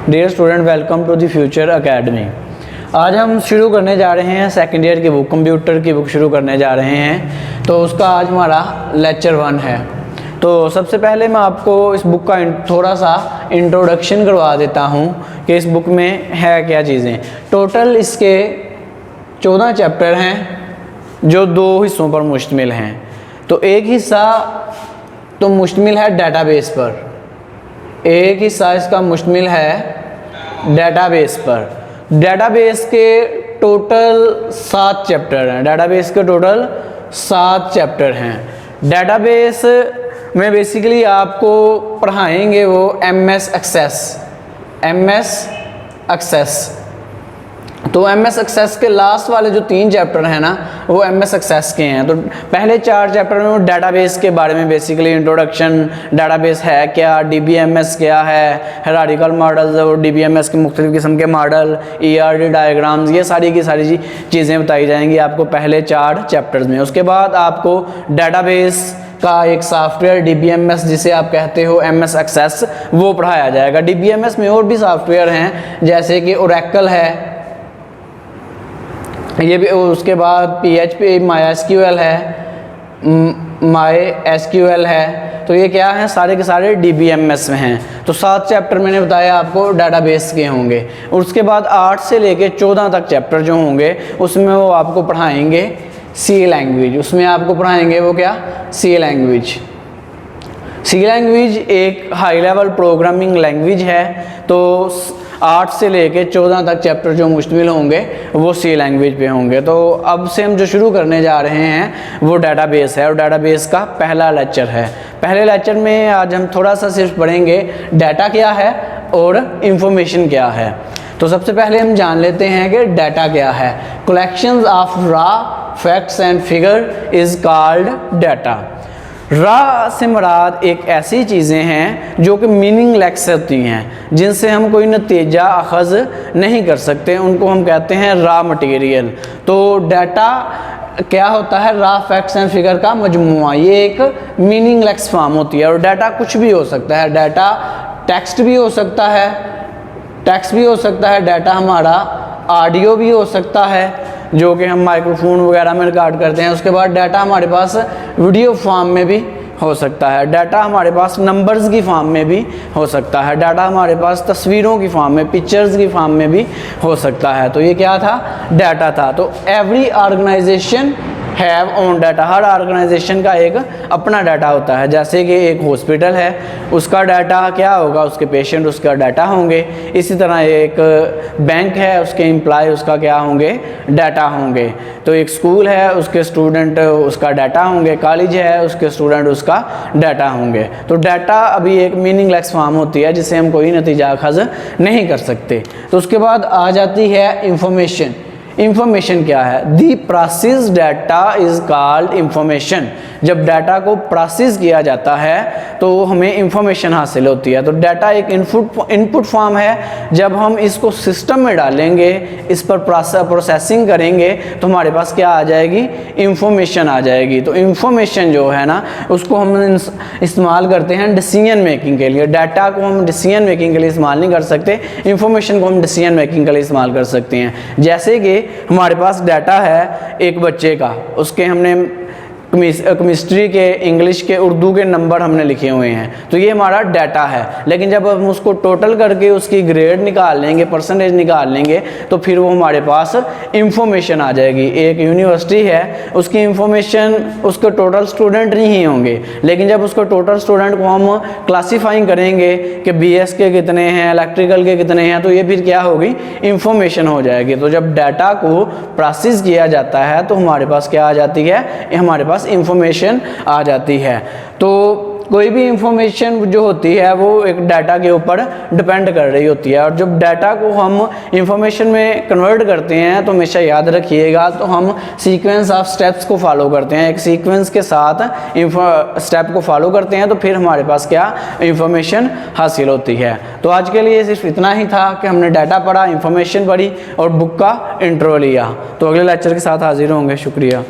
Dear student, welcome to the future academy. आज हम शुरू करने जा रहे हैं सेकेंड ईयर की बुक, कंप्यूटर की बुक शुरू करने जा रहे हैं। तो उसका आज हमारा लेक्चर 1 है। तो सबसे पहले मैं आपको इस बुक का थोड़ा सा इंट्रोडक्शन करवा देता हूँ कि इस बुक में है क्या चीज़ें। टोटल इसके 14 चैप्टर हैं जो 2 हिस्सों पर मुश्तमिल हैं। तो एक हिस्सा तो मुश्तमिल है डेटाबेस पर, एक हिस्सा इसका मुश्तमिल है डेटाबेस पर। डेटाबेस के टोटल 7 चैप्टर हैं। डेटाबेस के टोटल 7 चैप्टर हैं। डेटाबेस में बेसिकली आपको पढ़ाएंगे वो एमएस एक्सेस। तो एमएस एक्सेस के लास्ट वाले जो 3 चैप्टर हैं ना, वो एमएस एक्सेस के हैं। तो पहले 4 चैप्टर में डेटाबेस के बारे में बेसिकली इंट्रोडक्शन, डेटाबेस है क्या, डीबीएमएस क्या है, हायरार्किकल मॉडल्स और डीबीएमएस के मुख्तलिफ किस्म के मॉडल, ईआरडी डायग्राम्स, ये सारी की सारी चीज़ें बताई जाएंगी आपको पहले 4 चैप्टर्स में। उसके बाद आपको डेटाबेस का एक सॉफ्टवेयर डीबीएमएस जिसे आप कहते हो एमएस एक्सेस, वो पढ़ाया जाएगा। डीबीएमएस में और भी सॉफ्टवेयर हैं जैसे कि ओरेकल है, ये भी। उसके बाद PHP MySQL है, MySQL है। तो ये क्या है, सारे के सारे DBMS में हैं। तो 7 चैप्टर मैंने बताया आपको डेटाबेस के होंगे। उसके बाद 8 से लेके 14 तक चैप्टर जो होंगे उसमें वो आपको पढ़ाएंगे सी लैंग्वेज। उसमें आपको पढ़ाएंगे वो क्या, सी लैंग्वेज। सी लैंग्वेज एक हाई लेवल प्रोग्रामिंग लैंग्वेज है। तो 8 से लेके 14 तक चैप्टर जो मुश्तमिल होंगे वो सी लैंग्वेज पे होंगे। तो अब से हम जो शुरू करने जा रहे हैं वो डेटाबेस है और डेटाबेस का पहला लेक्चर है। पहले लेक्चर में आज हम थोड़ा सा सिर्फ पढ़ेंगे डाटा क्या है और इंफॉर्मेशन क्या है। तो सबसे पहले हम जान लेते हैं कि डाटा क्या है। Collections of raw facts and figure is called data. Raw से मुराद एक ऐसी चीज़ें हैं जो कि मीनिंगलेस होती हैं, जिनसे हम कोई नतीजा अखज़ नहीं कर सकते, उनको हम कहते हैं रॉ मटेरियल। तो डाटा क्या होता है, रॉ फैक्ट्स एंड फिगर का मजमूआ। ये एक मीनिंगलेस फॉर्म होती है और डाटा कुछ भी हो सकता है। डाटा टेक्स्ट भी हो सकता है, डाटा हमारा ऑडियो भी हो सकता है जो कि हम माइक्रोफोन वगैरह में रिकॉर्ड करते हैं। उसके बाद डाटा हमारे पास वीडियो फॉर्म में भी हो सकता है, डाटा हमारे पास नंबर्स की फॉर्म में भी हो सकता है, डाटा हमारे पास तस्वीरों की फॉर्म में, पिक्चर्स की फॉर्म में भी हो सकता है। तो ये क्या था, डाटा था। तो every organization have own data. हर ऑर्गेनाइजेशन का एक अपना डाटा होता है। जैसे कि एक हॉस्पिटल है, उसका डाटा क्या होगा, उसके पेशेंट उसका डाटा होंगे। इसी तरह एक बैंक है, उसके एम्प्लॉय उसका क्या होंगे, डाटा होंगे। तो एक स्कूल है, उसके स्टूडेंट उसका डाटा होंगे। कॉलेज है, उसके स्टूडेंट उसका डाटा होंगे। तो डाटा अभी एक मीनिंगलेस फॉर्म होती है जिसे हम कोई नतीजा अखज़ नहीं कर सकते। तो उसके बाद आ जाती है इंफॉर्मेशन। इंफॉर्मेशन क्या है, the process data is called information. जब डाटा को प्रोसेस किया जाता है तो हमें इंफॉर्मेशन हासिल होती है। तो डाटा एक इनपुट फॉर्म है। जब हम इसको सिस्टम में डालेंगे, इस पर प्रोसेसिंग करेंगे तो हमारे पास क्या आ जाएगी, इंफॉर्मेशन आ जाएगी। तो इंफॉर्मेशन जो है ना, उसको हम इस्तेमाल करते हैं डिसीजन मेकिंग के लिए। डाटा को हम डिसीजन मेकिंग के लिए इस्तेमाल नहीं कर सकते, इंफॉर्मेशन को हम डिसीजन मेकिंग के लिए इस्तेमाल कर सकते हैं। जैसे कि हमारे पास डाटा है एक बच्चे का, उसके हमने केमिस्ट्री के, इंग्लिश के, उर्दू के नंबर हमने लिखे हुए हैं, तो ये हमारा डाटा है। लेकिन जब हम उसको टोटल करके उसकी ग्रेड निकाल लेंगे, परसेंटेज निकाल लेंगे, तो फिर वो हमारे पास इंफॉर्मेशन आ जाएगी। एक यूनिवर्सिटी है, उसकी इंफॉर्मेशन, उसके टोटल स्टूडेंट नहीं होंगे, लेकिन जब उसको टोटल स्टूडेंट को हम क्लासीफाइंग करेंगे कि BS के कितने हैं, इलेक्ट्रिकल के कितने हैं, तो ये फिर क्या होगी, इंफॉर्मेशन हो जाएगी। तो जब डाटा को प्रोसेस किया जाता है तो हमारे पास क्या आ जाती है, हमारे पास इंफॉर्मेशन आ जाती है। तो कोई भी इंफॉर्मेशन जो होती है वो एक डाटा के ऊपर डिपेंड कर रही होती है। और जब डाटा को हम इंफॉर्मेशन में कन्वर्ट करते हैं तो हमेशा याद रखिएगा, तो हम सीक्वेंस ऑफ स्टेप्स को फॉलो करते हैं। एक सीक्वेंस के साथ स्टेप को फॉलो करते हैं तो फिर हमारे पास क्या इंफॉर्मेशन हासिल होती है। तो आज के लिए सिर्फ इतना ही था कि हमने डाटा पढ़ा, इंफॉर्मेशन पढ़ी और बुक का इंट्रो लिया। तो अगले लेक्चर के साथ हाजिर होंगे। शुक्रिया।